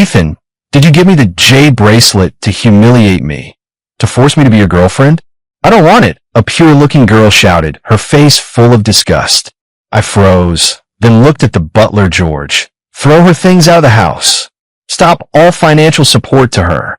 Ethan, did you give me the jade bracelet to humiliate me? To force me to be your girlfriend? I don't want it, a pure-looking girl shouted, her face full of disgust. I froze, then looked at the butler George. Throw her things out of the house. Stop all financial support to her.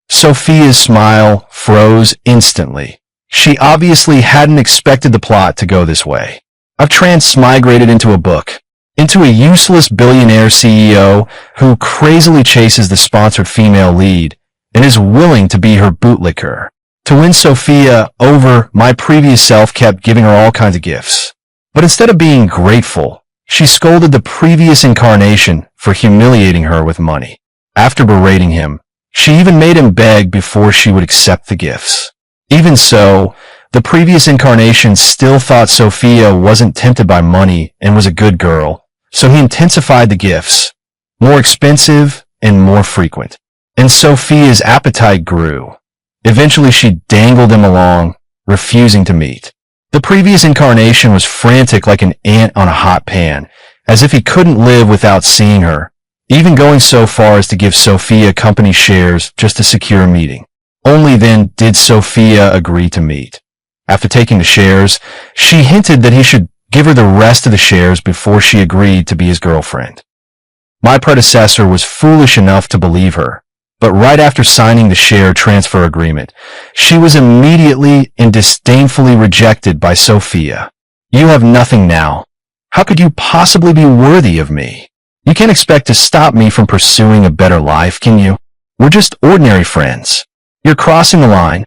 Sophia's smile froze instantly. She obviously hadn't expected the plot to go this way. I've transmigrated into a book, into a useless billionaire CEO who crazily chases the sponsored female lead and is willing to be her bootlicker. To win Sophia over, my previous self kept giving her all kinds of gifts. But instead of being grateful, she scolded the previous incarnation for humiliating her with money. After berating him, she even made him beg before she would accept the gifts. Even so, the previous incarnation still thought Sophia wasn't tempted by money and was a good girl, so he intensified the gifts, more expensive and more frequent. And Sophia's appetite grew. Eventually she dangled him along, refusing to meet. The previous incarnation was frantic like an ant on a hot pan, as if he couldn't live without seeing her, even going so far as to give Sophia company shares just to secure a meeting. Only then did Sophia agree to meet. After taking the shares, she hinted that he should give her the rest of the shares before she agreed to be his girlfriend. My predecessor was foolish enough to believe her, but right after signing the share transfer agreement, she was immediately and disdainfully rejected by Sophia. You have nothing now. How could you possibly be worthy of me? You can't expect to stop me from pursuing a better life, can you? We're just ordinary friends. You're crossing the line.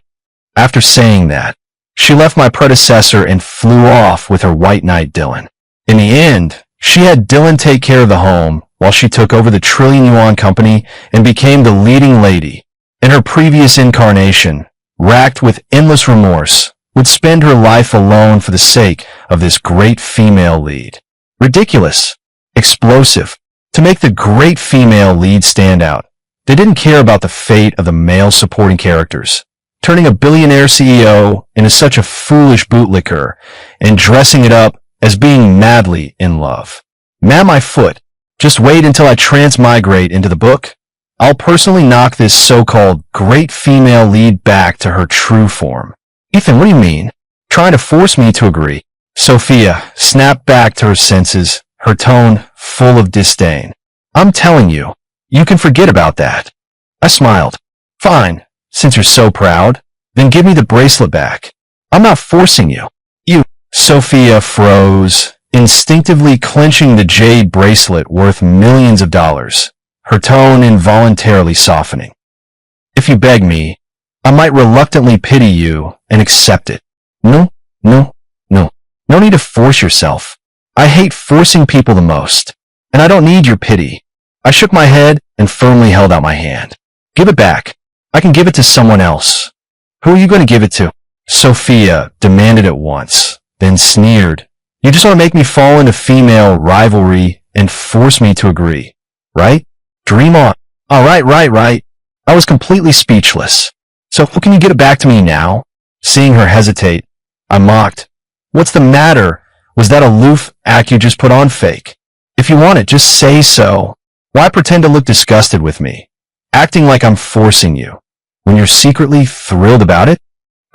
After saying that, she left my predecessor and flew off with her white knight Dylan. In the end, she had Dylan take care of the home while she took over the trillion-yuan company and became the leading lady. In her previous incarnation, racked with endless remorse, would spend her life alone for the sake of this great female lead. Ridiculous. Explosive. To make the great female lead stand out, they didn't care about the fate of the male supporting characters. Turning a billionaire CEO into such a foolish bootlicker and dressing it up as being madly in love. Man my foot. Just wait until I transmigrate into the book. I'll personally knock this so-called great female lead back to her true form. Ethan, what do you mean? Trying to force me to agree. Sophia snapped back to her senses, her tone full of disdain. I'm telling you, you can forget about that. I smiled. Fine, since you're so proud, then give me the bracelet back. I'm not forcing you. Sophia froze, instinctively clenching the jade bracelet worth millions of dollars, her tone involuntarily softening. If you beg me, I might reluctantly pity you and accept it. No. No need to force yourself. I hate forcing people the most, and I don't need your pity. I shook my head and firmly held out my hand. Give it back. I can give it to someone else. Who are you going to give it to? Sophia demanded at once, then sneered. You just want to make me fall into female rivalry and force me to agree, right? Dream on. All right. I was completely speechless. So can you get it back to me now? Seeing her hesitate, I mocked. What's the matter? Was that aloof act you just put on fake? If you want it, just say so. Why pretend to look disgusted with me? Acting like I'm forcing you, when you're secretly thrilled about it?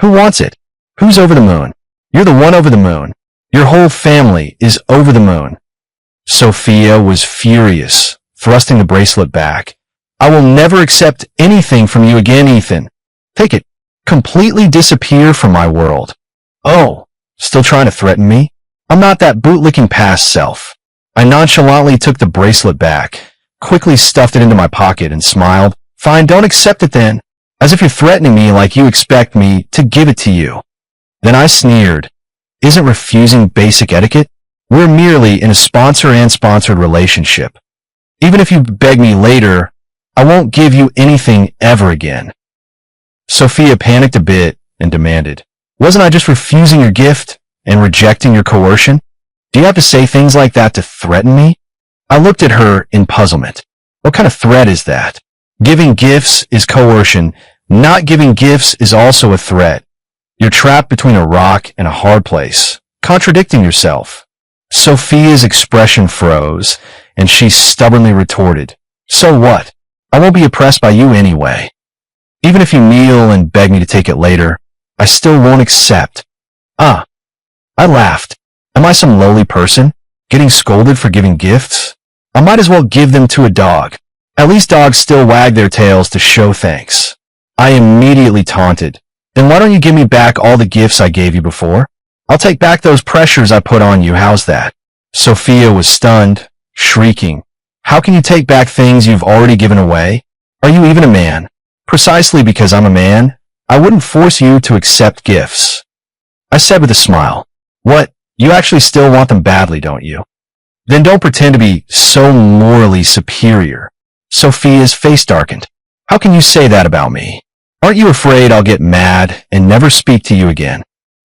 Who wants it? Who's over the moon? You're the one over the moon. Your whole family is over the moon. Sophia was furious, thrusting the bracelet back. I will never accept anything from you again, Ethan. Take it. Completely disappear from my world. Oh, still trying to threaten me? I'm not that bootlicking past self. I nonchalantly took the bracelet back, quickly stuffed it into my pocket and smiled. Fine, don't accept it then. As if you're threatening me like you expect me to give it to you. Then I sneered. Isn't refusing basic etiquette? We're merely in a sponsor and sponsored relationship. Even if you beg me later, I won't give you anything ever again. Sophia panicked a bit and demanded, wasn't I just refusing your gift and rejecting your coercion? Do you have to say things like that to threaten me? I looked at her in puzzlement. What kind of threat is that? Giving gifts is coercion. Not giving gifts is also a threat. You're trapped between a rock and a hard place, contradicting yourself. Sophia's expression froze, and she stubbornly retorted, so what? I won't be oppressed by you anyway. Even if you kneel and beg me to take it later, I still won't accept. Ah, I laughed. Am I some lowly person, getting scolded for giving gifts? I might as well give them to a dog. At least dogs still wag their tails to show thanks. I immediately taunted. Then why don't you give me back all the gifts I gave you before? I'll take back those pressures I put on you, how's that? Sophia was stunned, shrieking. How can you take back things you've already given away? Are you even a man? Precisely because I'm a man, I wouldn't force you to accept gifts. I said with a smile, what, you actually still want them badly, don't you? Then don't pretend to be so morally superior. Sophia's face darkened. How can you say that about me? Aren't you afraid I'll get mad and never speak to you again?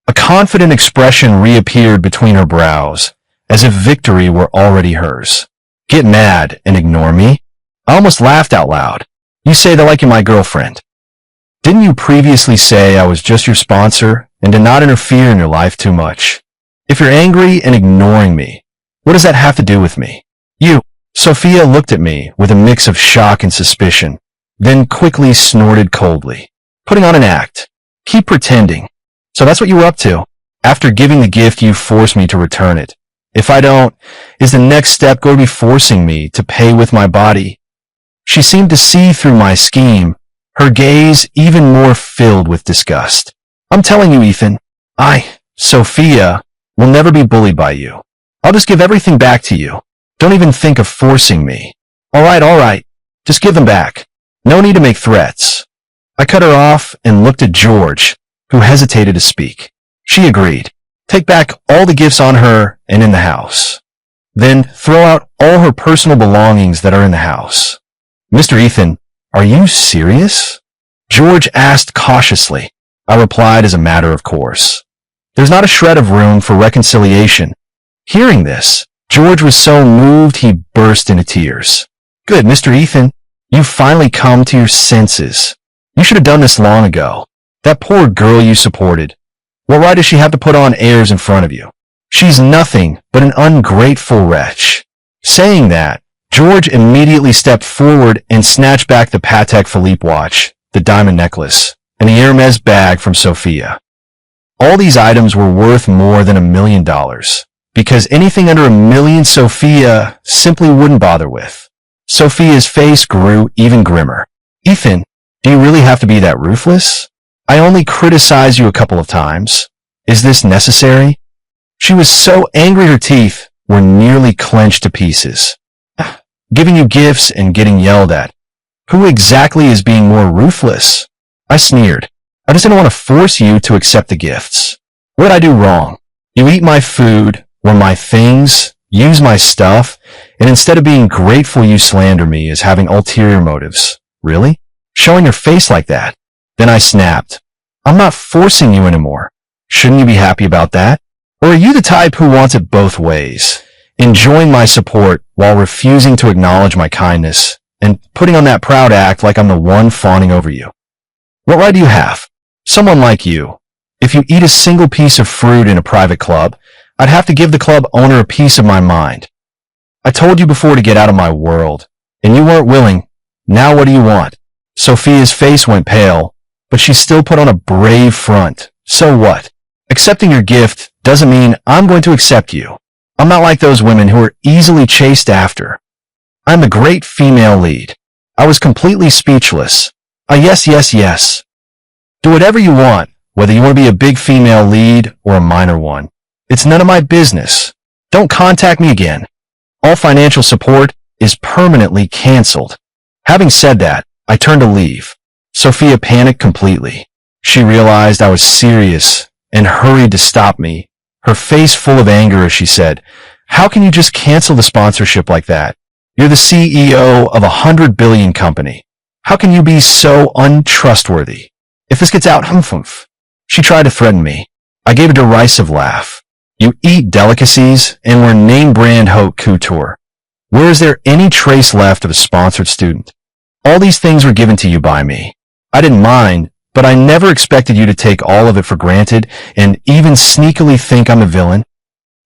A confident expression reappeared between her brows, as if victory were already hers. Get mad and ignore me? I almost laughed out loud. You say that like you're my girlfriend. Didn't you previously say I was just your sponsor and to not interfere in your life too much? If you're angry and ignoring me, what does that have to do with me? You. Sophia looked at me with a mix of shock and suspicion, then quickly snorted coldly. Putting on an act. Keep pretending. So that's what you were up to. After giving the gift, you forced me to return it. If I don't, is the next step going to be forcing me to pay with my body? She seemed to see through my scheme, her gaze even more filled with disgust. I'm telling you, Ethan, Sophia, will never be bullied by you. I'll just give everything back to you. Don't even think of forcing me. All right. Just give them back. No need to make threats. I cut her off and looked at George, who hesitated to speak. She agreed. Take back all the gifts on her and in the house. Then throw out all her personal belongings that are in the house. Mr. Ethan, are you serious? George asked cautiously. I replied as a matter of course. There's not a shred of room for reconciliation. Hearing this, George was so moved he burst into tears. Good, Mr. Ethan, you've finally come to your senses. You should have done this long ago. That poor girl you supported. What right does she have to put on airs in front of you? She's nothing but an ungrateful wretch. Saying that, George immediately stepped forward and snatched back the Patek Philippe watch, the diamond necklace, and the Hermes bag from Sophia. All these items were worth more than $1 million, because anything under $1 million Sophia simply wouldn't bother with. Sophia's face grew even grimmer. Ethan, do you really have to be that ruthless? I only criticized you a couple of times. Is this necessary? She was so angry her teeth were nearly clenched to pieces. Giving you gifts and getting yelled at. Who exactly is being more ruthless? I sneered. I just didn't want to force you to accept the gifts. What did I do wrong? You eat my food, wear my things, use my stuff, and instead of being grateful you slander me as having ulterior motives. Really? Showing your face like that? Then I snapped. I'm not forcing you anymore. Shouldn't you be happy about that? Or are you the type who wants it both ways? Enjoying my support while refusing to acknowledge my kindness and putting on that proud act like I'm the one fawning over you. What right do you have? Someone like you. If you eat a single piece of fruit in a private club, I'd have to give the club owner a piece of my mind. I told you before to get out of my world, and you weren't willing. Now what do you want? Sophia's face went pale, but she still put on a brave front. So what? Accepting your gift doesn't mean I'm going to accept you. I'm not like those women who are easily chased after. I'm the great female lead. I was completely speechless. Yes. Do whatever you want, whether you want to be a big female lead or a minor one. It's none of my business. Don't contact me again. All financial support is permanently canceled. Having said that, I turned to leave. Sophia panicked completely. She realized I was serious and hurried to stop me, her face full of anger as she said, "How can you just cancel the sponsorship like that? You're the CEO of a 100 billion company. How can you be so untrustworthy? If this gets out, humph." She tried to threaten me. I gave a derisive laugh. You eat delicacies and wear name-brand haute couture. Where is there any trace left of a sponsored student? All these things were given to you by me. I didn't mind, but I never expected you to take all of it for granted and even sneakily think I'm the villain.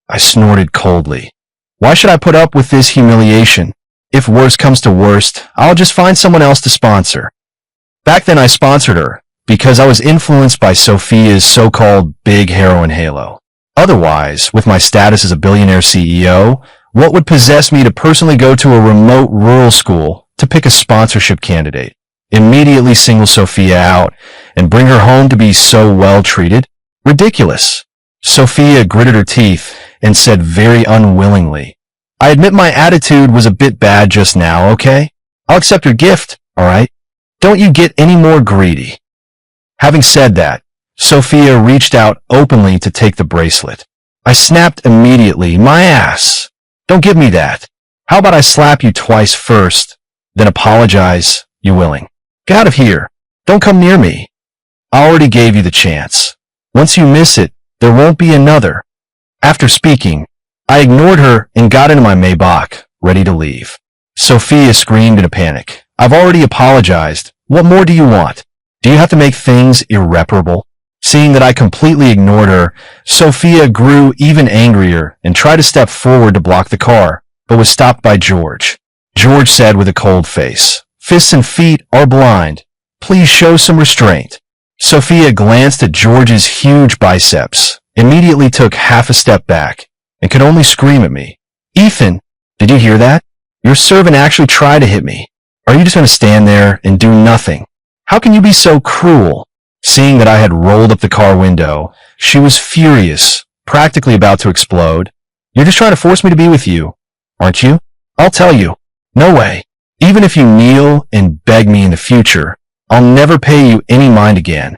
I snorted coldly. Why should I put up with this humiliation? If worst comes to worst, I'll just find someone else to sponsor. Back then I sponsored her because I was influenced by Sophia's so-called big heroin halo. Otherwise, with my status as a billionaire CEO, what would possess me to personally go to a remote rural school to pick a sponsorship candidate, immediately single Sophia out, and bring her home to be so well treated? Ridiculous. Sophia gritted her teeth and said very unwillingly, I admit my attitude was a bit bad just now, okay? I'll accept your gift, alright? Don't you get any more greedy. Having said that, Sophia reached out openly to take the bracelet. I snapped immediately, my ass. Don't give me that. How about I slap you twice first, then apologize, you willing? Get out of here. Don't come near me. I already gave you the chance. Once you miss it, there won't be another. After speaking, I ignored her and got into my Maybach, ready to leave. Sophia screamed in a panic. I've already apologized. What more do you want? Do you have to make things irreparable? Seeing that I completely ignored her, Sophia grew even angrier and tried to step forward to block the car, but was stopped by George. George said with a cold face, Fists and feet are blind. Please show some restraint. Sophia glanced at George's huge biceps, immediately took half a step back, and could only scream at me. Ethan, did you hear that? Your servant actually tried to hit me. Are you just going to stand there and do nothing? How can you be so cruel? Seeing that I had rolled up the car window, she was furious, practically about to explode. You're just trying to force me to be with you, aren't you? I'll tell you. No way. Even if you kneel and beg me in the future, I'll never pay you any mind again.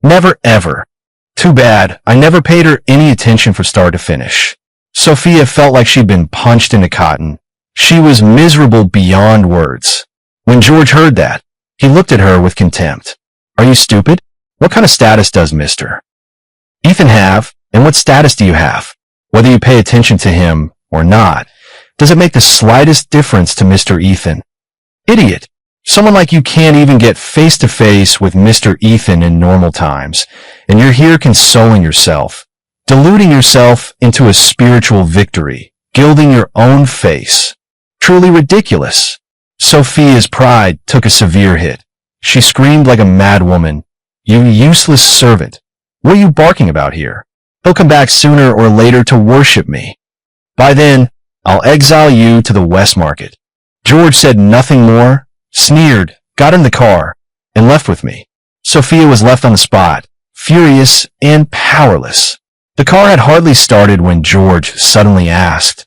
Never ever. Too bad, I never paid her any attention from start to finish. Sophia felt like she'd been punched into cotton. She was miserable beyond words. When George heard that, he looked at her with contempt. Are you stupid? What kind of status does Mr. Ethan have, and what status do you have? Whether you pay attention to him or not, does it make the slightest difference to Mr. Ethan? Idiot! Someone like you can't even get face-to-face with Mr. Ethan in normal times, and you're here consoling yourself, deluding yourself into a spiritual victory, gilding your own face. Truly ridiculous. Sophia's pride took a severe hit. She screamed like a mad woman. You useless servant. What are you barking about here? He'll come back sooner or later to worship me. By then, I'll exile you to the West Market. George said nothing more, sneered, got in the car, and left with me. Sophia was left on the spot, furious and powerless. The car had hardly started when George suddenly asked,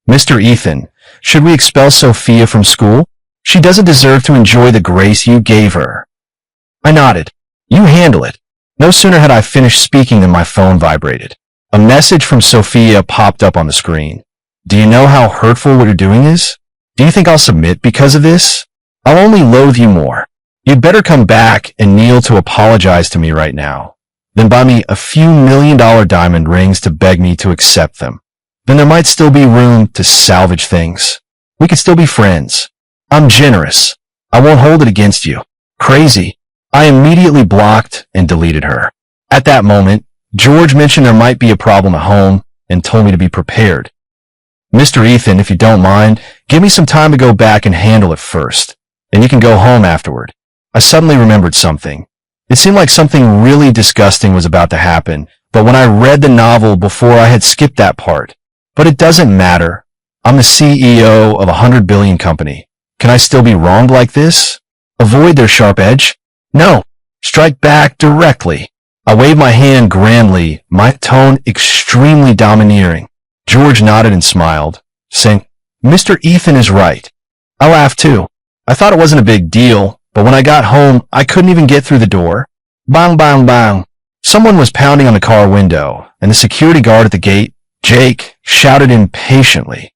Mr. Ethan, should we expel Sophia from school? She doesn't deserve to enjoy the grace you gave her. I nodded. You handle it. No sooner had I finished speaking than my phone vibrated. A message from Sophia popped up on the screen. Do you know how hurtful what you're doing is? Do you think I'll submit because of this? I'll only loathe you more. You'd better come back and kneel to apologize to me right now. Then buy me a few $1,000,000 diamond rings to beg me to accept them. Then there might still be room to salvage things. We could still be friends. I'm generous. I won't hold it against you. Crazy. I immediately blocked and deleted her. At that moment, George mentioned there might be a problem at home and told me to be prepared. Mr. Ethan, if you don't mind, give me some time to go back and handle it first. Then you can go home afterward. I suddenly remembered something. It seemed like something really disgusting was about to happen, but when I read the novel before I had skipped that part. But it doesn't matter. I'm the CEO of a 100 billion company. Can I still be wronged like this? Avoid their sharp edge? No. Strike back directly. I waved my hand grandly, my tone extremely domineering. George nodded and smiled, saying, Mr. Ethan is right. I laughed too. I thought it wasn't a big deal, but when I got home, I couldn't even get through the door. Bang, bang, bang. Someone was pounding on the car window, and the security guard at the gate, Jake, shouted impatiently,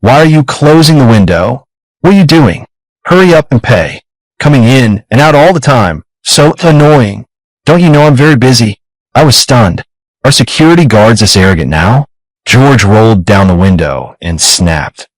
Why are you closing the window? What are you doing? Hurry up and pay. Coming in and out all the time. So annoying. Don't you know I'm very busy? I was stunned. Are security guards this arrogant now? George rolled down the window and snapped.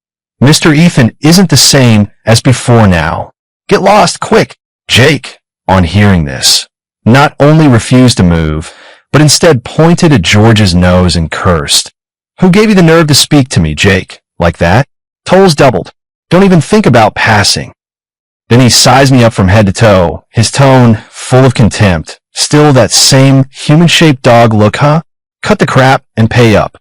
Mr. Ethan isn't the same as before now. Get lost, quick! Jake, on hearing this, not only refused to move, but instead pointed at George's nose and cursed. Who gave you the nerve to speak to me, Jake? Like that? Tolls doubled. Don't even think about passing. Then he sized me up from head to toe, his tone full of contempt. Still that same human-shaped dog look, huh? Cut the crap and pay up.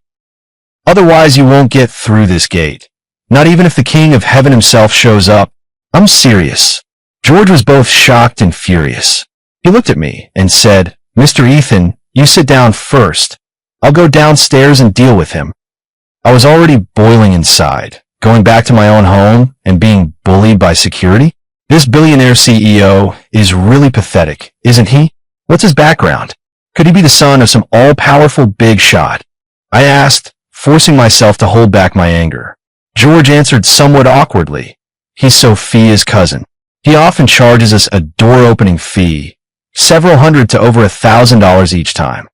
Otherwise you won't get through this gate. Not even if the king of heaven himself shows up. I'm serious. George was both shocked and furious. He looked at me and said, Mr. Ethan, you sit down first. I'll go downstairs and deal with him. I was already boiling inside, going back to my own home and being bullied by security. This billionaire CEO is really pathetic, isn't he? What's his background? Could he be the son of some all-powerful big shot? I asked, forcing myself to hold back my anger. George answered somewhat awkwardly. He's Sophia's cousin. He often charges us a door-opening fee, several hundred to over $1,000 each time.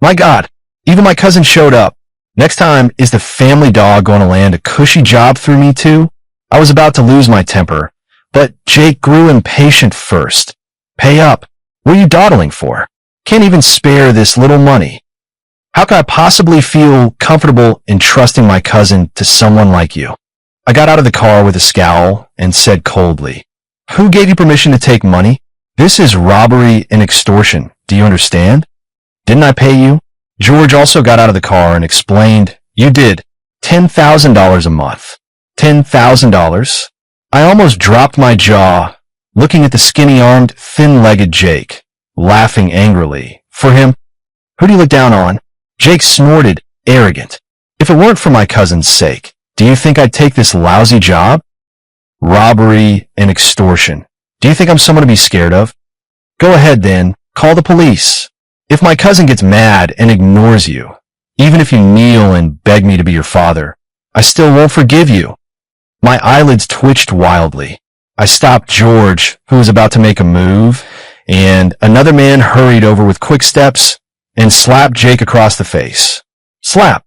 My God, even my cousin showed up. Next time, is the family dog going to land a cushy job through me too? I was about to lose my temper, but Jake grew impatient first. Pay up. What are you dawdling for? Can't even spare this little money. How can I possibly feel comfortable in trusting my cousin to someone like you? I got out of the car with a scowl and said coldly, Who gave you permission to take money? This is robbery and extortion. Do you understand? Didn't I pay you? George also got out of the car and explained, You did. $10,000 a month. $10,000? I almost dropped my jaw, looking at the skinny-armed, thin-legged Jake, laughing angrily. For him? Who do you look down on? Jake snorted, arrogant. If it weren't for my cousin's sake, do you think I'd take this lousy job? Robbery and extortion. Do you think I'm someone to be scared of? Go ahead then, call the police. If my cousin gets mad and ignores you, even if you kneel and beg me to be your father, I still won't forgive you. My eyelids twitched wildly. I stopped George, who was about to make a move, and another man hurried over with quick steps and slapped Jake across the face. Slap!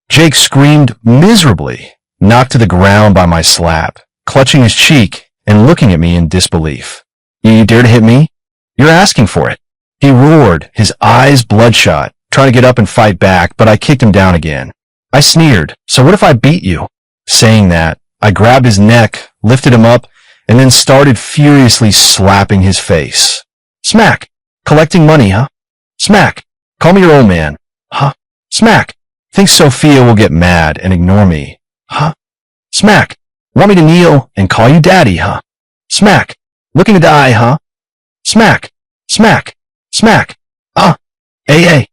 Jake screamed miserably, knocked to the ground by my slap, clutching his cheek and looking at me in disbelief. You dare to hit me? You're asking for it. He roared, his eyes bloodshot, trying to get up and fight back, but I kicked him down again. I sneered, So what if I beat you? Saying that, I grabbed his neck, lifted him up, and then started furiously slapping his face. Smack! Collecting money, huh? Smack! Call me your old man. Huh? Smack! Think Sophia will get mad and ignore me. Huh? Smack! Want me to kneel and call you daddy, huh? Smack! Looking to die, huh? Smack! Smack! Smack! Hey!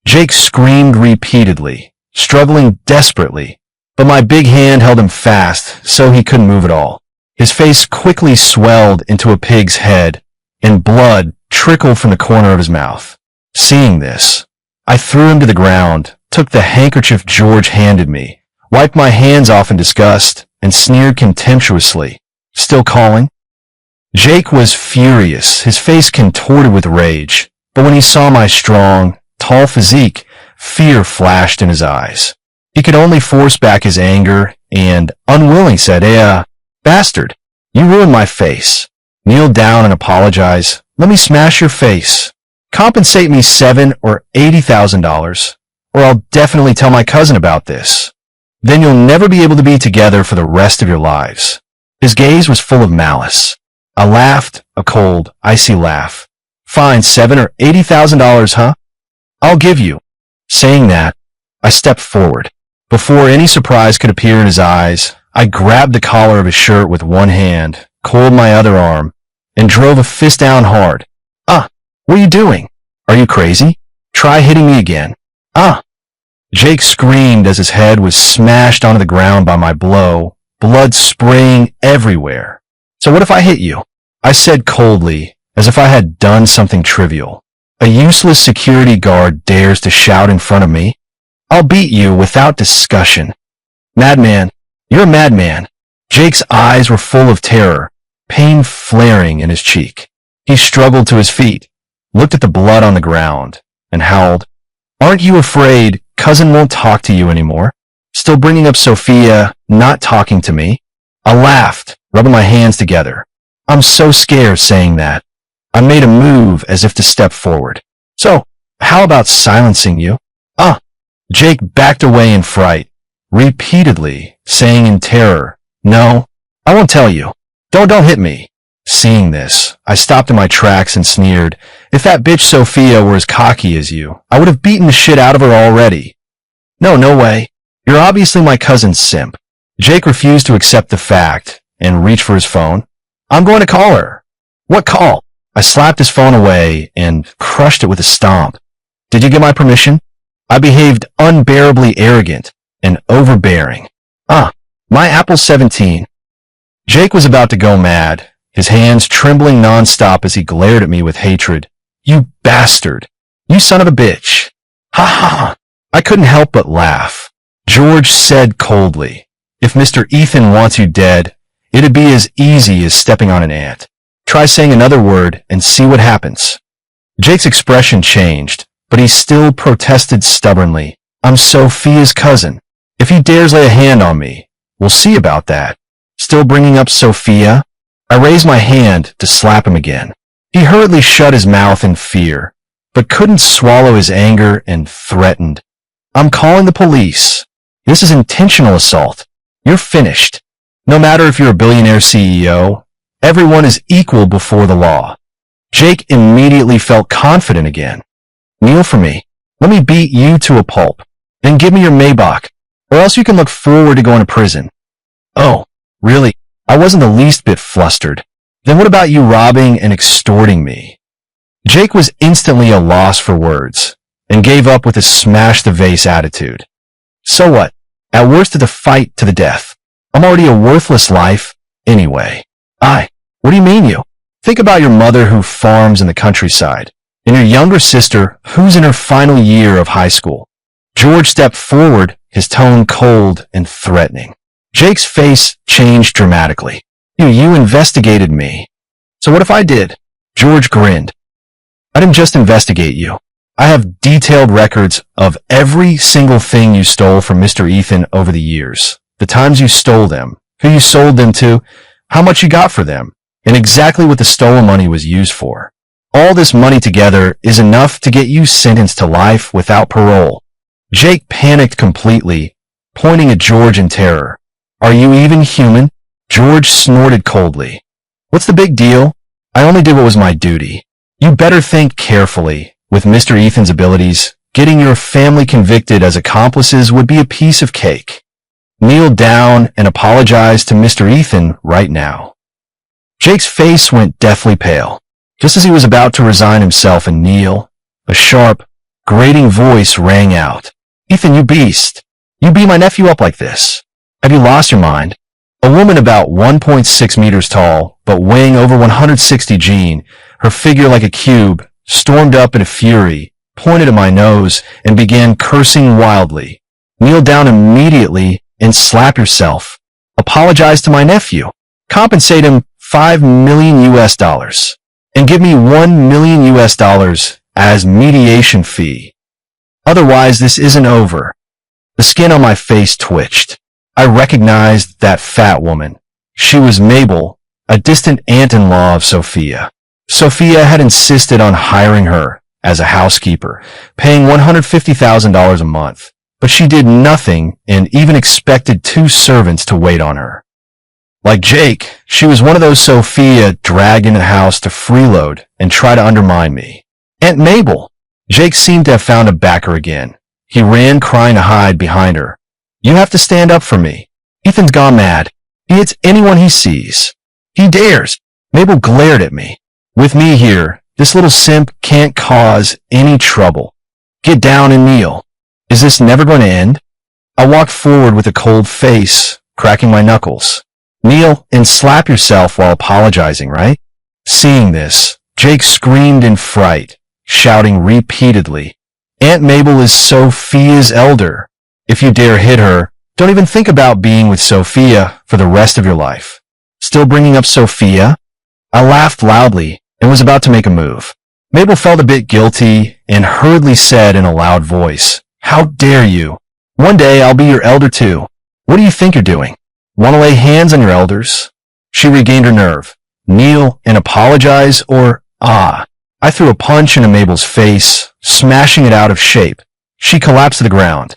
Jake screamed repeatedly, struggling desperately, but my big hand held him fast so he couldn't move at all. His face quickly swelled into a pig's head, and blood trickled from the corner of his mouth. Seeing this, I threw him to the ground, took the handkerchief George handed me, wiped my hands off in disgust, and sneered contemptuously. Still calling? Jake was furious, his face contorted with rage, but when he saw my strong, tall physique, fear flashed in his eyes. He could only force back his anger and, unwilling, said, Bastard, you ruined my face. Kneel down and apologize. Let me smash your face. Compensate me $7,000 or $80,000, or I'll definitely tell my cousin about this. Then you'll never be able to be together for the rest of your lives. His gaze was full of malice. I laughed, a cold, icy laugh. Fine, $7,000 or $80,000, huh? I'll give you. Saying that, I stepped forward. Before any surprise could appear in his eyes, I grabbed the collar of his shirt with one hand, coiled my other arm, and drove a fist down hard. What are you doing? Are you crazy? Try hitting me again. Jake screamed as his head was smashed onto the ground by my blow, blood spraying everywhere. So what if I hit you? I said coldly, as if I had done something trivial. A useless security guard dares to shout in front of me? I'll beat you without discussion. Madman, you're a madman. Jake's eyes were full of terror, pain flaring in his cheek. He struggled to his feet, looked at the blood on the ground, and howled, Aren't you afraid cousin won't talk to you anymore? Still bringing up Sophia, not talking to me? I laughed, rubbing my hands together. I'm so scared saying that. I made a move as if to step forward. So, how about silencing you? Jake backed away in fright, repeatedly, saying in terror, "No, I won't tell you. Don't hit me." Seeing this, I stopped in my tracks and sneered, "If that bitch Sophia were as cocky as you, I would have beaten the shit out of her already." No way. You're obviously my cousin's simp." Jake refused to accept the fact and reached for his phone. "I'm going to call her." "What call?" I slapped his phone away and crushed it with a stomp. "Did you get my permission?" I behaved unbearably arrogant and overbearing. My Apple 17. Jake was about to go mad, his hands trembling nonstop as he glared at me with hatred. "You bastard! You son of a bitch!" "Ha ha!" I couldn't help but laugh. George said coldly, "If Mr. Ethan wants you dead, it'd be as easy as stepping on an ant. Try saying another word and see what happens." Jake's expression changed, but he still protested stubbornly. "I'm Sophia's cousin. If he dares lay a hand on me, we'll see about that." Still bringing up Sophia? I raised my hand to slap him again. He hurriedly shut his mouth in fear, but couldn't swallow his anger and threatened, "I'm calling the police. This is intentional assault. You're finished. No matter if you're a billionaire CEO, everyone is equal before the law." Jake immediately felt confident again. "Kneel for me. Let me beat you to a pulp. Then give me your Maybach, or else you can look forward to going to prison." "Oh, really?" I wasn't the least bit flustered. "Then what about you robbing and extorting me?" Jake was instantly a loss for words and gave up with a smash the vase attitude. "So what? At worst it's a fight to the death. I'm already a worthless life anyway." What do you mean you? Think about your mother who farms in the countryside, and your younger sister who's in her final year of high school. George stepped forward, his tone cold and threatening. Jake's face changed dramatically. You investigated me." "So what if I did?" George grinned. "I didn't just investigate you. I have detailed records of every single thing you stole from Mr. Ethan over the years. The times you stole them, who you sold them to, how much you got for them, and exactly what the stolen money was used for. All this money together is enough to get you sentenced to life without parole." Jake panicked completely, pointing at George in terror. "Are you even human?" George snorted coldly. "What's the big deal? I only did what was my duty. You better think carefully. With Mr. Ethan's abilities, getting your family convicted as accomplices would be a piece of cake. Kneel down and apologize to Mr. Ethan right now." Jake's face went deathly pale. Just as he was about to resign himself and kneel, a sharp, grating voice rang out. "Ethan, you beast! You beat my nephew up like this. Have you lost your mind?" A woman about 1.6 meters tall, but weighing over 160 Gene, her figure like a cube, stormed up in a fury, pointed at my nose, and began cursing wildly. "Kneel down immediately and slap yourself. Apologize to my nephew. Compensate him $5 million US, and give me $1 million US as mediation fee. Otherwise, this isn't over." The skin on my face twitched. I recognized that fat woman. She was Mabel, a distant aunt-in-law of Sophia. Sophia had insisted on hiring her as a housekeeper, paying $150,000 a month, but she did nothing and even expected 2 servants to wait on her. Like Jake, she was one of those Sophia dragged into the house to freeload and try to undermine me. Aunt Mabel! Jake seemed to have found a backer again. He ran crying to hide behind her. "You have to stand up for me. Ethan's gone mad. He hits anyone he sees. He dares." Mabel glared at me. "With me here, this little simp can't cause any trouble. Get down and kneel. Is this never going to end?" I walked forward with a cold face, cracking my knuckles. "Kneel and slap yourself while apologizing, right?" Seeing this, Jake screamed in fright, shouting repeatedly, "Aunt Mabel is Sophia's elder. If you dare hit her, don't even think about being with Sophia for the rest of your life." Still bringing up Sophia? I laughed loudly and was about to make a move. Mabel felt a bit guilty and hurriedly said in a loud voice, "How dare you? One day I'll be your elder too. What do you think you're doing? Want to lay hands on your elders?" She regained her nerve. "Kneel and apologize or I threw a punch into Mabel's face, smashing it out of shape. She collapsed to the ground.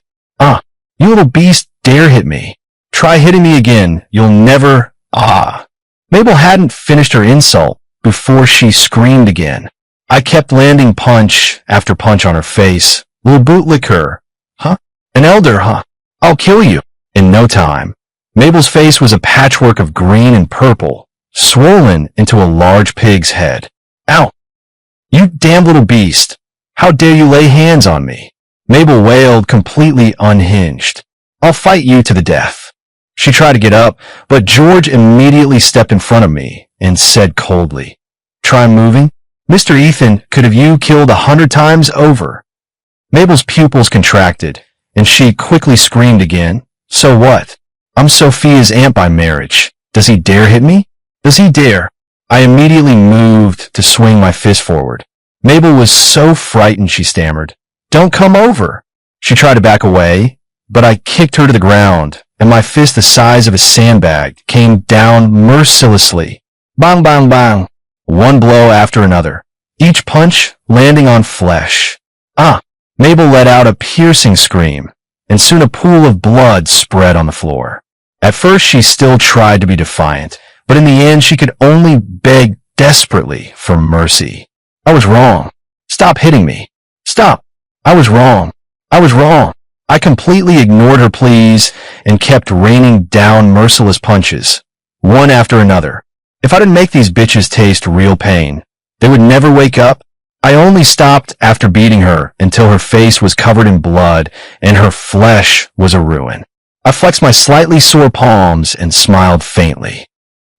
"You little beast, dare hit me. Try hitting me again. You'll never... Ah. Mabel hadn't finished her insult before she screamed again. I kept landing punch after punch on her face. Little bootlicker. Huh? An elder, huh? I'll kill you. In no time. Mabel's face was a patchwork of green and purple, swollen into a large pig's head. Ow! You damn little beast. How dare you lay hands on me? Mabel wailed, completely unhinged. I'll fight you to the death. She tried to get up, but George immediately stepped in front of me and said coldly, Try moving? Mr. Ethan, could have you killed 100 times over. Mabel's pupils contracted, and she quickly screamed again. So what? I'm Sophia's aunt by marriage. Does he dare hit me? Does he dare? I immediately moved to swing my fist forward. Mabel was so frightened she stammered, Don't come over. She tried to back away, but I kicked her to the ground, and my fist the size of a sandbag came down mercilessly. Bang, bang, bang. One blow after another, each punch landing on flesh. Ah! Mabel let out a piercing scream, and soon a pool of blood spread on the floor. At first she still tried to be defiant, but in the end she could only beg desperately for mercy. I was wrong. Stop hitting me. Stop. I was wrong. I was wrong. I completely ignored her pleas and kept raining down merciless punches, one after another. If I didn't make these bitches taste real pain, they would never wake up. I only stopped after beating her until her face was covered in blood and her flesh was a ruin. I flexed my slightly sore palms and smiled faintly.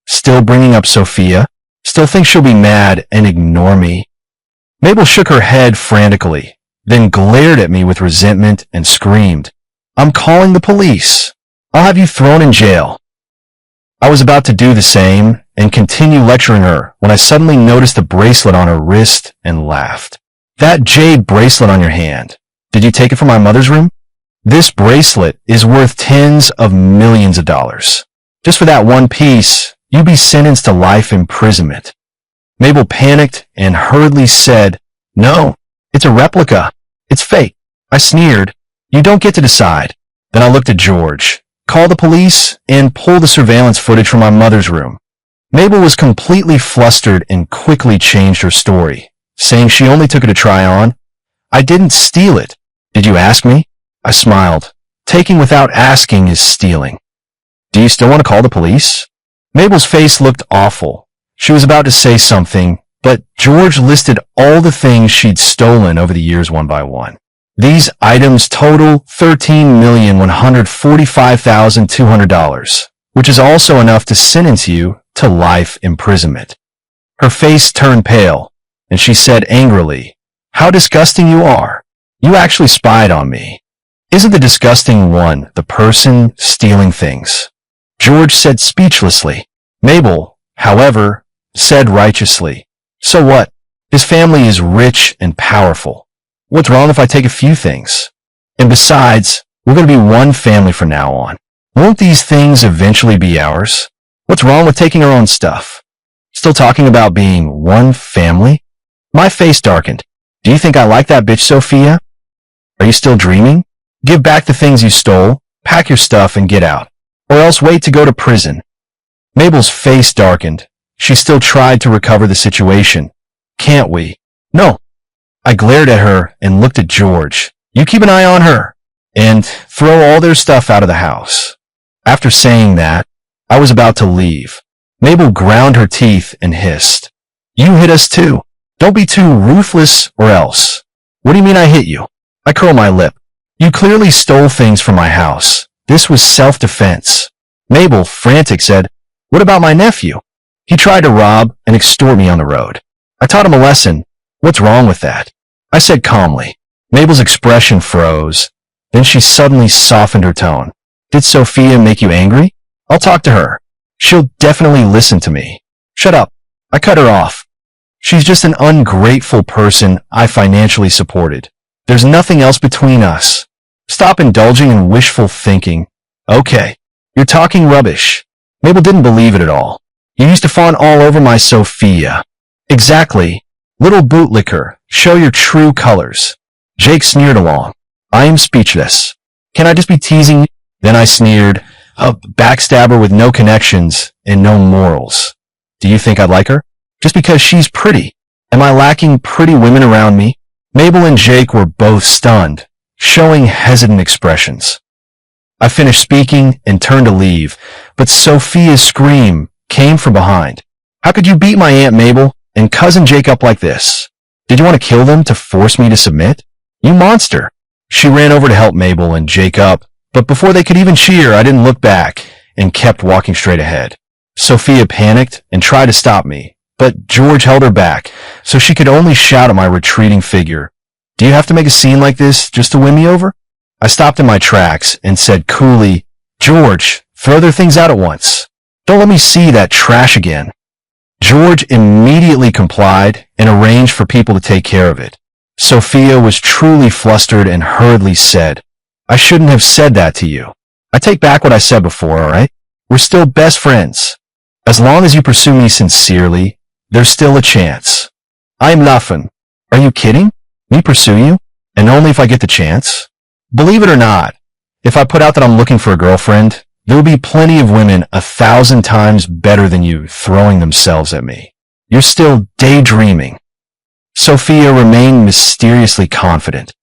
Still bringing up Sophia? Still think she'll be mad and ignore me? Mabel shook her head frantically, then glared at me with resentment and screamed, I'm calling the police. I'll have you thrown in jail. I was about to do the same and continue lecturing her when I suddenly noticed the bracelet on her wrist and laughed. That jade bracelet on your hand. Did you take it from my mother's room? This bracelet is worth tens of millions of dollars. Just for that one piece, you'd be sentenced to life imprisonment. Mabel panicked and hurriedly said, No, it's a replica. It's fake. I sneered. You don't get to decide. Then I looked at George. Call the police and pull the surveillance footage from my mother's room. Mabel was completely flustered and quickly changed her story, saying she only took it to try on. I didn't steal it. Did you ask me? I smiled. Taking without asking is stealing. Do you still want to call the police? Mabel's face looked awful. She was about to say something, but George listed all the things she'd stolen over the years one by one. These items total $13,145,200, which is also enough to sentence you to life imprisonment. Her face turned pale, and she said angrily, How disgusting you are. You actually spied on me. Isn't the disgusting one the person stealing things? George said speechlessly. Mabel, however, said righteously, So what? His family is rich and powerful. What's wrong if I take a few things? And besides, we're going to be one family from now on. Won't these things eventually be ours? What's wrong with taking our own stuff? Still talking about being one family? My face darkened. Do you think I like that bitch, Sophia? Are you still dreaming? Give back the things you stole, pack your stuff, and get out. Or else wait to go to prison. Mabel's face darkened. She still tried to recover the situation. Can't we? No. I glared at her and looked at George. You keep an eye on her, and throw all their stuff out of the house. After saying that, I was about to leave. Mabel ground her teeth and hissed. You hit us too. Don't be too ruthless or else. What do you mean I hit you? I curled my lip. You clearly stole things from my house. This was self-defense. Mabel, frantic, said, What about my nephew? He tried to rob and extort me on the road. I taught him a lesson. What's wrong with that? I said calmly. Mabel's expression froze. Then she suddenly softened her tone. Did Sophia make you angry? I'll talk to her. She'll definitely listen to me. Shut up. I cut her off. She's just an ungrateful person I financially supported. There's nothing else between us. Stop indulging in wishful thinking. Okay, you're talking rubbish. Mabel didn't believe it at all. You used to fawn all over my Sophia. Exactly. Little bootlicker, show your true colors. Jake sneered along. I am speechless. Can I just be teasing you? Then I sneered, a backstabber with no connections and no morals. Do you think I'd like her? Just because she's pretty. Am I lacking pretty women around me? Mabel and Jake were both stunned, showing hesitant expressions. I finished speaking and turned to leave, but Sophia's scream came from behind. How could you beat my Aunt Mabel and Cousin Jake up like this? Did you want to kill them to force me to submit? You monster! She ran over to help Mabel and Jake up, but before they could even cheer, I didn't look back and kept walking straight ahead. Sophia panicked and tried to stop me, but George held her back, so she could only shout at my retreating figure. Do you have to make a scene like this just to win me over? I stopped in my tracks and said coolly, George, throw their things out at once. Don't let me see that trash again. George immediately complied and arranged for people to take care of it. Sophia was truly flustered and hurriedly said, I shouldn't have said that to you. I take back what I said before, all right? We're still best friends. As long as you pursue me sincerely, there's still a chance. I'm laughing. Are you kidding? Me pursue you? And only if I get the chance? Believe it or not, if I put out that I'm looking for a girlfriend, there will be plenty of women 1,000 times better than you throwing themselves at me. You're still daydreaming. Sophia remained mysteriously confident.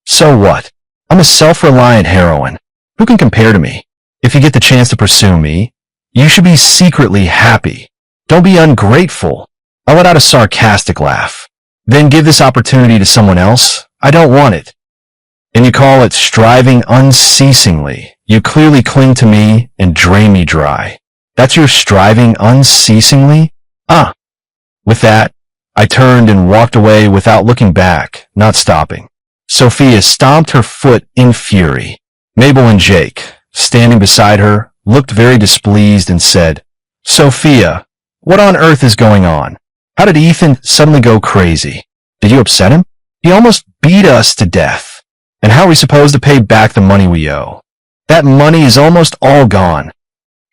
So what? I'm a self-reliant heroine. Who can compare to me? If you get the chance to pursue me, you should be secretly happy. Don't be ungrateful. I let out a sarcastic laugh. Then give this opportunity to someone else? I don't want it. And you call it striving unceasingly. You clearly cling to me and drain me dry. That's your striving unceasingly? With that, I turned and walked away without looking back, not stopping. Sophia stomped her foot in fury. Mabel and Jake, standing beside her, looked very displeased and said, Sophia, what on earth is going on? How did Ethan suddenly go crazy? Did you upset him? He almost beat us to death. And how are we supposed to pay back the money we owe? That money is almost all gone.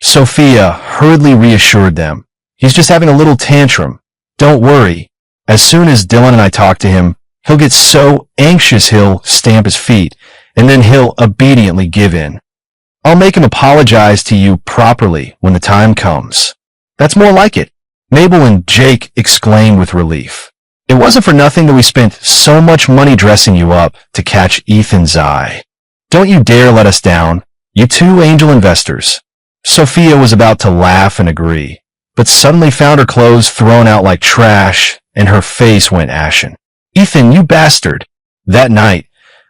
Sophia hurriedly reassured them. He's just having a little tantrum. Don't worry. As soon as Dylan and I talk to him, he'll get so anxious he'll stamp his feet, and then he'll obediently give in. I'll make him apologize to you properly when the time comes. That's more like it. Mabel and Jake exclaimed with relief. It wasn't for nothing that we spent so much money dressing you up to catch Ethan's eye. Don't you dare let us down, you two angel investors. Sophia was about to laugh and agree, but suddenly found her clothes thrown out like trash, and her face went ashen. Ethan, you bastard! That night,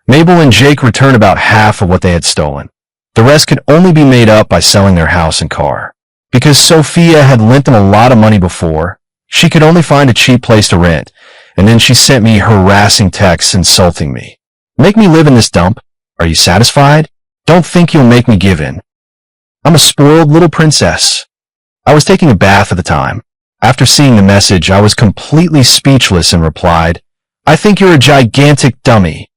Mabel and Jake returned about half of what they had stolen. The rest could only be made up by selling their house and car. Because Sophia had lent them a lot of money before, she could only find a cheap place to rent, and then she sent me harassing texts insulting me. Make me live in this dump? Are you satisfied? Don't think you'll make me give in. I'm a spoiled little princess. I was taking a bath at the time. After seeing the message, I was completely speechless and replied, I think you're a gigantic dummy.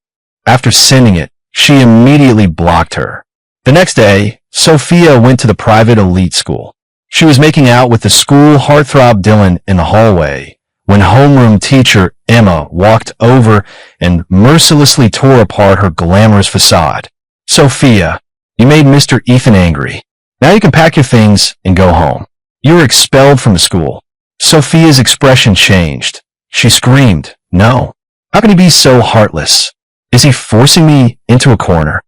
After sending it, she immediately blocked her. The next day, Sophia went to the private elite school. She was making out with the school heartthrob Dylan in the hallway when homeroom teacher Emma walked over and mercilessly tore apart her glamorous facade. Sophia, you made Mr. Ethan angry. Now you can pack your things and go home. You were expelled from the school. Sophia's expression changed. She screamed, no. How can he be so heartless? Is he forcing me into a corner?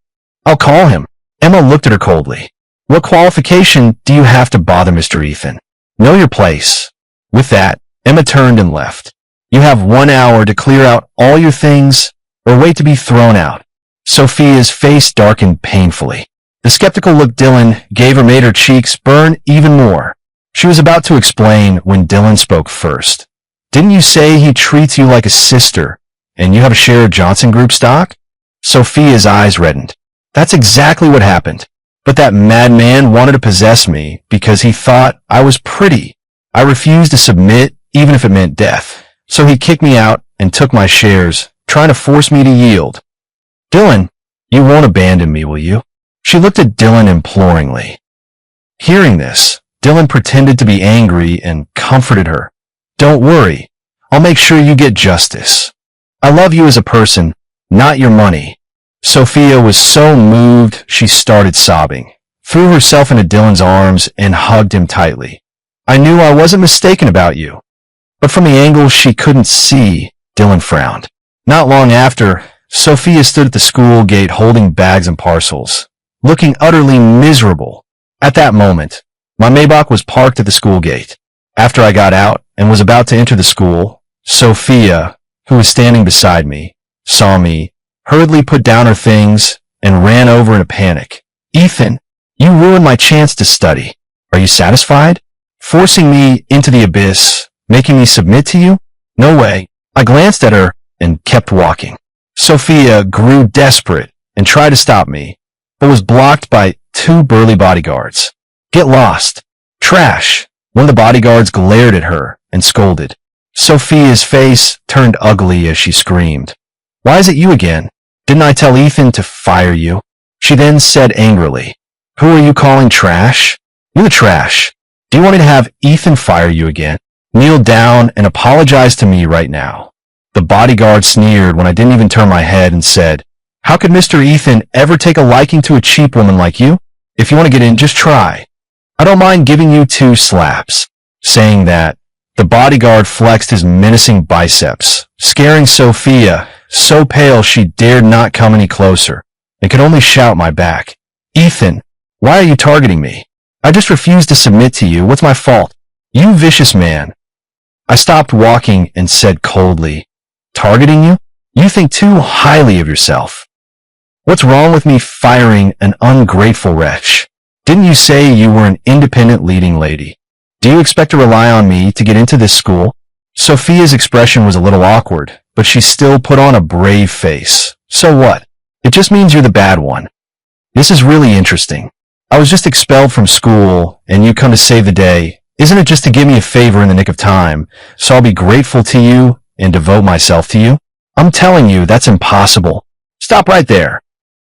I'll call him. Emma looked at her coldly. What qualification do you have to bother Mr. Ethan? Know your place. With that, Emma turned and left. You have 1 hour to clear out all your things or wait to be thrown out. Sophia's face darkened painfully. The skeptical look Dylan gave her made her cheeks burn even more. She was about to explain when Dylan spoke first. Didn't you say he treats you like a sister and you have a share of Johnson Group stock? Sophia's eyes reddened. That's exactly what happened. But that madman wanted to possess me because he thought I was pretty. I refused to submit even if it meant death. So he kicked me out and took my shares, trying to force me to yield. Dylan, you won't abandon me, will you? She looked at Dylan imploringly. Hearing this, Dylan pretended to be angry and comforted her. Don't worry. I'll make sure you get justice. I love you as a person, not your money. Sophia was so moved she started sobbing, threw herself into Dylan's arms, and hugged him tightly. I knew I wasn't mistaken about you. But from the angle she couldn't see, Dylan frowned. Not long after, Sophia stood at the school gate holding bags and parcels, looking utterly miserable. At that moment, my Maybach was parked at the school gate. After I got out and was about to enter the school, Sophia, who was standing beside me, saw me, hurriedly put down her things, and ran over in a panic. Ethan, you ruined my chance to study. Are you satisfied? Forcing me into the abyss, making me submit to you? No way. I glanced at her and kept walking. Sophia grew desperate and tried to stop me, but was blocked by two burly bodyguards. Get lost. Trash. One of the bodyguards glared at her and scolded. Sophia's face turned ugly as she screamed. Why is it you again? Didn't I tell Ethan to fire you? She then said angrily, Who are you calling trash? You're the trash. Do you want me to have Ethan fire you again? Kneel down and apologize to me right now. The bodyguard sneered when I didn't even turn my head and said, How could Mr. Ethan ever take a liking to a cheap woman like you? If you want to get in, just try. I don't mind giving you 2 slaps. Saying that, the bodyguard flexed his menacing biceps, scaring Sophia so pale she dared not come any closer and could only shout my back. Ethan, why are you targeting me? I just refused to submit to you. What's my fault? You vicious man. I stopped walking and said coldly, Targeting you? You think too highly of yourself. What's wrong with me firing an ungrateful wretch? Didn't you say you were an independent leading lady? Do you expect to rely on me to get into this school? Sophia's expression was a little awkward, but she still put on a brave face. So what? It just means you're the bad one. This is really interesting. I was just expelled from school, and you come to save the day. Isn't it just to give me a favor in the nick of time, so I'll be grateful to you and devote myself to you? I'm telling you, that's impossible. Stop right there.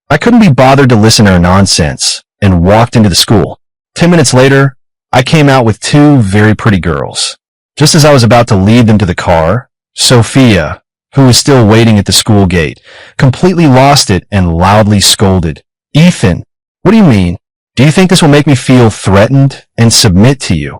I couldn't be bothered to listen to her nonsense, and walked into the school. 10 minutes later, I came out with 2 very pretty girls. Just as I was about to lead them to the car, Sophia, who was still waiting at the school gate, completely lost it and loudly scolded. Ethan, what do you mean? Do you think this will make me feel threatened and submit to you?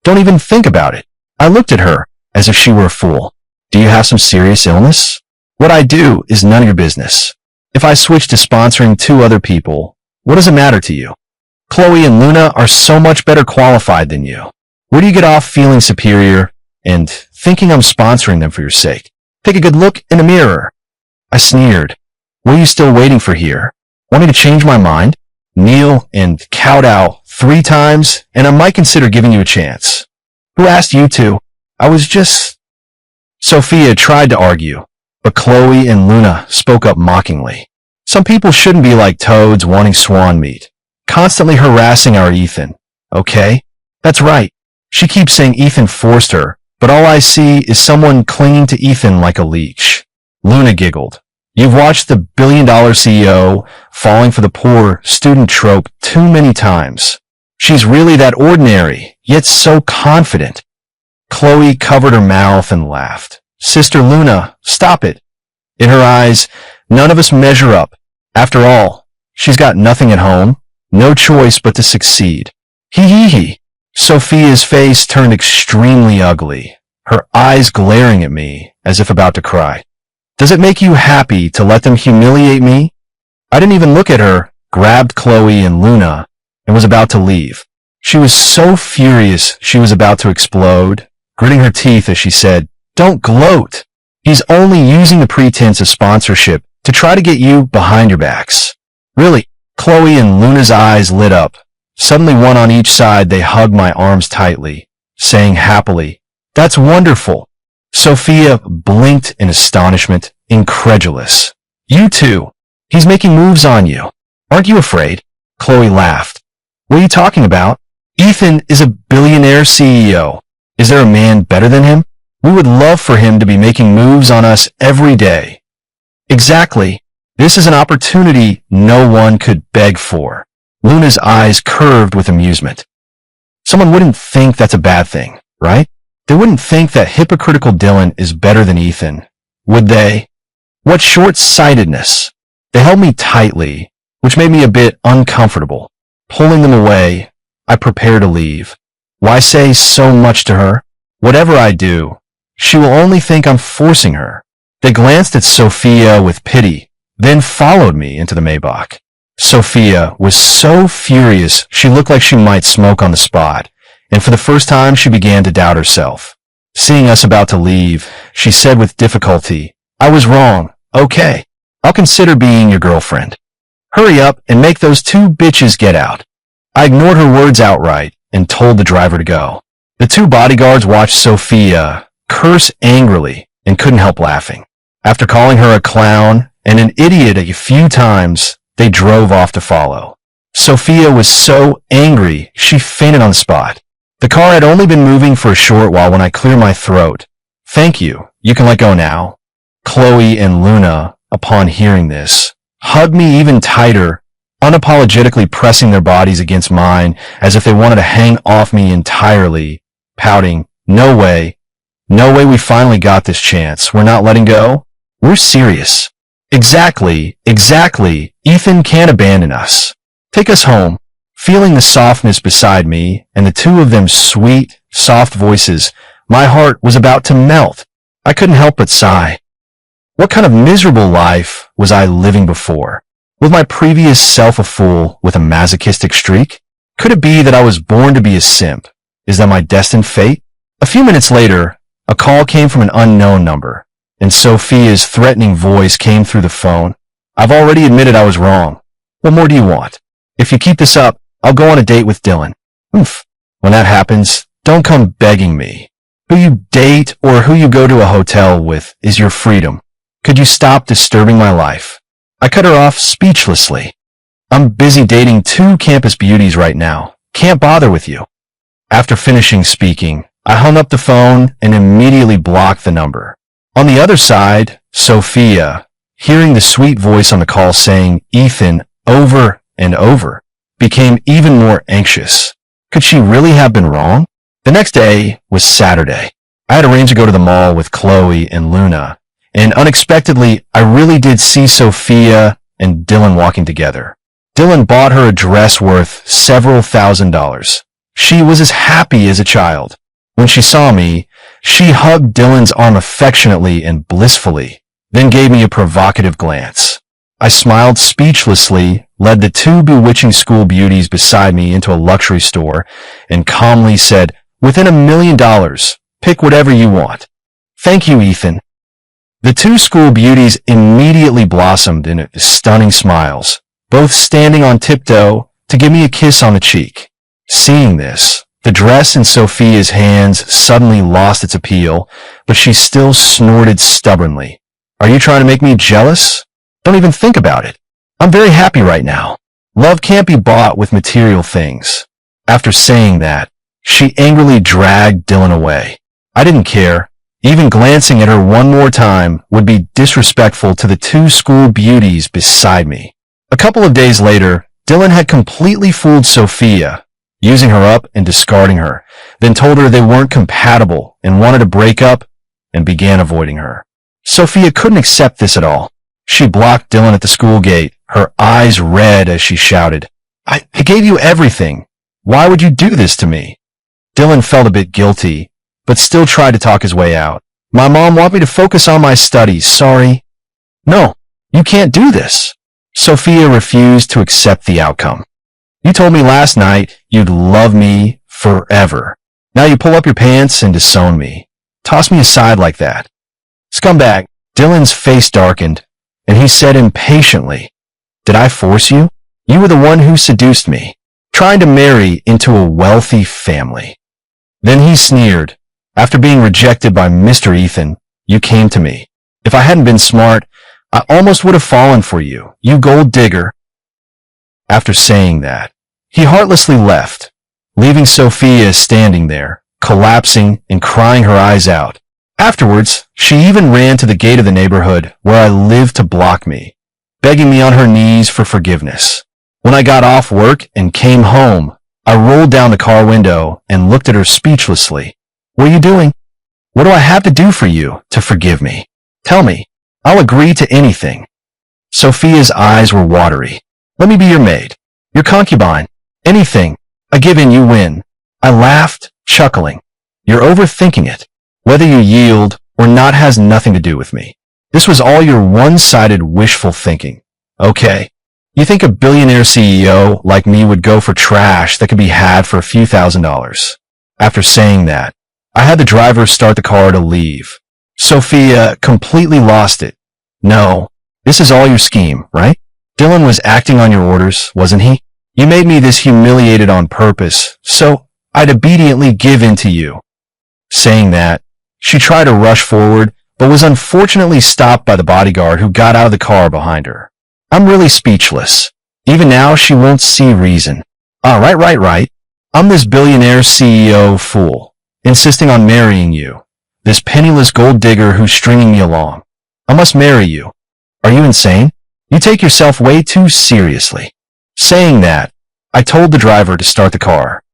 Don't even think about it. I looked at her as if she were a fool. Do you have some serious illness? What I do is none of your business. If I switch to sponsoring 2 other people, what does it matter to you? Chloe and Luna are so much better qualified than you. Where do you get off feeling superior and thinking I'm sponsoring them for your sake? Take a good look in the mirror. I sneered. What are you still waiting for here? Want me to change my mind? Kneel and kowtow 3 times, and I might consider giving you a chance. Who asked you to? I was just... Sophia tried to argue, but Chloe and Luna spoke up mockingly. Some people shouldn't be like toads wanting swan meat, constantly harassing our Ethan. Okay? That's right. She keeps saying Ethan forced her, but all I see is someone clinging to Ethan like a leech. Luna giggled. You've watched the billion-dollar CEO falling for the poor student trope too many times. She's really that ordinary, yet so confident. Chloe covered her mouth and laughed. Sister Luna, stop it. In her eyes, none of us measure up. After all, she's got nothing at home, no choice but to succeed. Hee. Sophia's face turned extremely ugly, her eyes glaring at me as if about to cry. Does it make you happy to let them humiliate me? I didn't even look at her, grabbed Chloe and Luna, and was about to leave. She was so furious she was about to explode, gritting her teeth as she said, Don't gloat. He's only using the pretense of sponsorship to try to get you behind your backs. Really, Chloe and Luna's eyes lit up. Suddenly, one on each side, they hugged my arms tightly, saying happily, That's wonderful. Sophia blinked in astonishment, incredulous. You too. He's making moves on you. Aren't you afraid? Chloe laughed. What are you talking about? Ethan is a billionaire CEO. Is there a man better than him? We would love for him to be making moves on us every day. Exactly. This is an opportunity no one could beg for. Luna's eyes curved with amusement. Someone wouldn't think that's a bad thing, right? They wouldn't think that hypocritical Dylan is better than Ethan, would they? What short-sightedness. They held me tightly, which made me a bit uncomfortable. Pulling them away, I prepared to leave. Why say so much to her? Whatever I do, she will only think I'm forcing her. They glanced at Sophia with pity, then followed me into the Maybach. Sophia was so furious she looked like she might smoke on the spot, and for the first time she began to doubt herself. Seeing us about to leave, she said with difficulty, "I was wrong. Okay, I'll consider being your girlfriend. Hurry up and make those two bitches get out." I ignored her words outright and told the driver to go. The two bodyguards watched Sophia curse angrily and couldn't help laughing. After calling her a clown and an idiot a few times, they drove off to follow. Sophia was so angry she fainted on the spot. The car had only been moving for a short while when I cleared my throat. "Thank you. You can let go now." Chloe and Luna, upon hearing this, hugged me even tighter, unapologetically pressing their bodies against mine as if they wanted to hang off me entirely, pouting, "No way. No way, we finally got this chance. We're not letting go. We're serious." Exactly. Ethan can't abandon us. Take us home." Feeling the softness beside me and the two of them sweet, soft voices, my heart was about to melt. I couldn't help but sigh. What kind of miserable life was I living before? Was my previous self a fool with a masochistic streak? Could it be that I was born to be a simp? Is that my destined fate? A few minutes later, a call came from an unknown number, and Sophia's threatening voice came through the phone. "I've already admitted I was wrong. What more do you want? If you keep this up, I'll go on a date with Dylan." Oof. When that happens, don't come begging me. Who you date or who you go to a hotel with is your freedom. Could you stop disturbing my life? I cut her off speechlessly. "I'm busy dating two campus beauties right now. Can't bother with you." After finishing speaking, I hung up the phone and immediately blocked the number. On the other side, Sophia, hearing the sweet voice on the call saying Ethan over and over, became even more anxious. Could she really have been wrong? The next day was Saturday. I had arranged to go to the mall with Chloe and Luna, and unexpectedly, I really did see Sophia and Dylan walking together. Dylan bought her a dress worth several $1,000s. She was as happy as a child. When she saw me, she hugged Dylan's arm affectionately and blissfully, then gave me a provocative glance. I smiled speechlessly, led the two bewitching school beauties beside me into a luxury store, and calmly said, "Within $1 million, pick whatever you want." "Thank you, Ethan." The two school beauties immediately blossomed in stunning smiles, both standing on tiptoe to give me a kiss on the cheek. Seeing this, the dress in Sophia's hands suddenly lost its appeal, but she still snorted stubbornly. "Are you trying to make me jealous? Don't even think about it. I'm very happy right now. Love can't be bought with material things." After saying that, she angrily dragged Dylan away. I didn't care. Even glancing at her one more time would be disrespectful to the two school beauties beside me. A couple of days later, Dylan had completely fooled Sophia, using her up and discarding her, then told her they weren't compatible and wanted to break up, and began avoiding her. Sophia couldn't accept this at all. She blocked Dylan at the school gate, her eyes red as she shouted, I gave you everything. Why would you do this to me?" Dylan felt a bit guilty, but still tried to talk his way out. "My mom wants me to focus on my studies, sorry." "No, you can't do this." Sophia refused to accept the outcome. "You told me last night you'd love me forever. Now you pull up your pants and disown me. Toss me aside like that." "Scumbag." Dylan's face darkened, and he said impatiently, "Did I force you? You were the one who seduced me, trying to marry into a wealthy family." Then he sneered, "After being rejected by Mr. Ethan, you came to me. If I hadn't been smart, I almost would have fallen for you, you gold digger." After saying that, he heartlessly left, leaving Sophia standing there, collapsing and crying her eyes out. Afterwards, she even ran to the gate of the neighborhood where I lived to block me, begging me on her knees for forgiveness. When I got off work and came home, I rolled down the car window and looked at her speechlessly. "What are you doing? What do I have to do for you to forgive me? Tell me. I'll agree to anything." Sophia's eyes were watery. Let me be your maid, your concubine, anything. I give in, you win. I laughed, chuckling. You're overthinking it. Whether you yield or not has nothing to do with me. This was all your one-sided wishful thinking. Okay. You think a billionaire CEO like me would go for trash that could be had for a few $1,000s. After saying that, I had the driver start the car to leave. Sophia completely lost it. No, this is all your scheme, right? Dylan was acting on your orders, wasn't he? You made me this humiliated on purpose, so I'd obediently give in to you. Saying that, she tried to rush forward, but was unfortunately stopped by the bodyguard who got out of the car behind her. I'm really speechless. Even now, she won't see reason. Right. I'm this billionaire CEO fool, insisting on marrying you. This penniless gold digger who's stringing me along. I must marry you. Are you insane? You take yourself way too seriously. Saying that, I told the driver to start the car.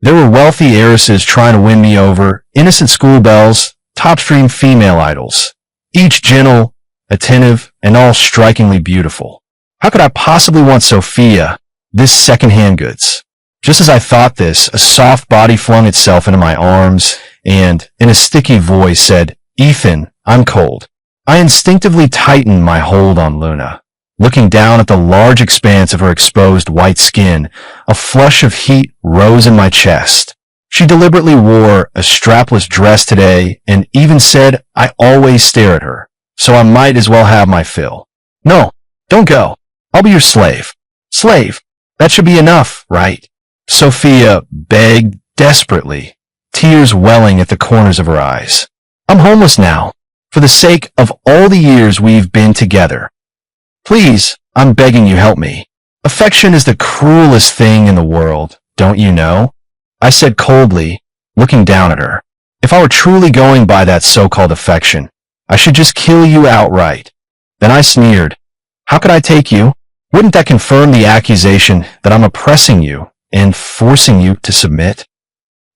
There were wealthy heiresses trying to win me over, innocent schoolbells, top-stream female idols, each gentle, attentive, and all strikingly beautiful. How could I possibly want Sophia, this second-hand goods? Just as I thought this, a soft body flung itself into my arms and, in a sticky voice, said, Ethan, I'm cold. I instinctively tightened my hold on Luna. Looking down at the large expanse of her exposed white skin, a flush of heat rose in my chest. She deliberately wore a strapless dress today and even said I always stare at her, so I might as well have my fill. No, don't go. I'll be your slave. Slave. That should be enough, right? Sophia begged desperately, tears welling at the corners of her eyes. I'm homeless now, for the sake of all the years we've been together. Please, I'm begging you, help me. Affection is the cruelest thing in the world, don't you know? I said coldly, looking down at her. If I were truly going by that so-called affection, I should just kill you outright. Then I sneered. How could I take you? Wouldn't that confirm the accusation that I'm oppressing you and forcing you to submit?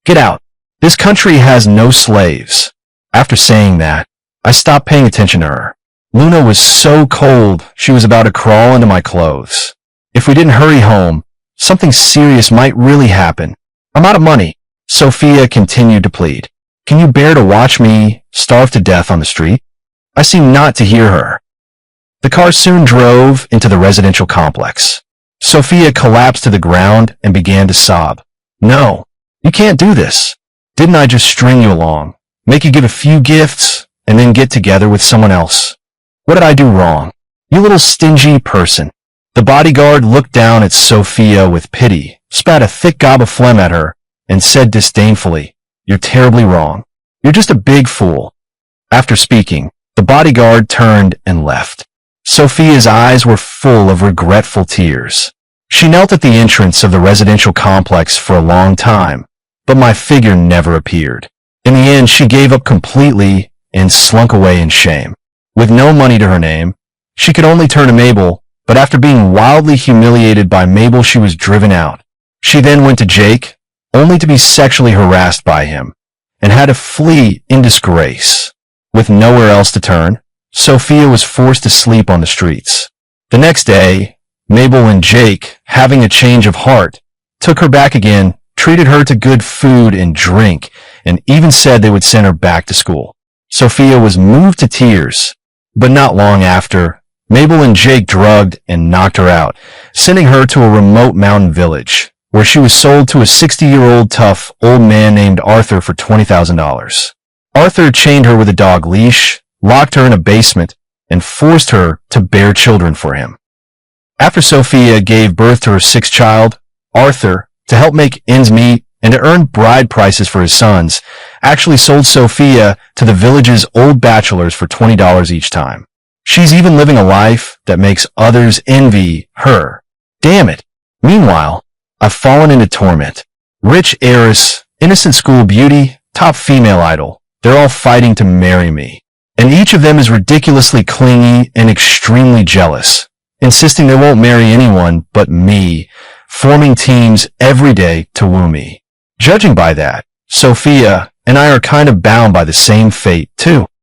Get out. This country has no slaves. After saying that, I stopped paying attention to her. Luna was so cold, she was about to crawl into my clothes. If we didn't hurry home, something serious might really happen. I'm out of money. Sophia continued to plead. Can you bear to watch me starve to death on the street? I seemed not to hear her. The car soon drove into the residential complex. Sophia collapsed to the ground and began to sob. No, you can't do this. Didn't I just string you along, make you give a few gifts, and then get together with someone else? What did I do wrong? You little stingy person. The bodyguard looked down at Sophia with pity, spat a thick gob of phlegm at her, and said disdainfully, You're terribly wrong. You're just a big fool. After speaking, the bodyguard turned and left. Sophia's eyes were full of regretful tears. She knelt at the entrance of the residential complex for a long time, but my figure never appeared. In the end, she gave up completely and slunk away in shame. With no money to her name, she could only turn to Mabel, but after being wildly humiliated by Mabel, she was driven out. She then went to Jake, only to be sexually harassed by him, and had to flee in disgrace. With nowhere else to turn, Sophia was forced to sleep on the streets. The next day, Mabel and Jake, having a change of heart, took her back again, treated her to good food and drink, and even said they would send her back to school. Sophia was moved to tears, but not long after, Mabel and Jake drugged and knocked her out, sending her to a remote mountain village, where she was sold to a 60-year-old tough old man named Arthur for $20,000. Arthur chained her with a dog leash, locked her in a basement, and forced her to bear children for him. After Sophia gave birth to her sixth child, Arthur, to help make ends meet and to earn bride prices for his sons, actually sold Sophia to the village's old bachelors for $20 each time. She's even living a life that makes others envy her. Damn it. Meanwhile, I've fallen into torment. Rich heiress, innocent school beauty, top female idol. They're all fighting to marry me. And each of them is ridiculously clingy and extremely jealous, insisting they won't marry anyone but me, forming teams every day to woo me. Judging by that, Sophia and I are kind of bound by the same fate, too.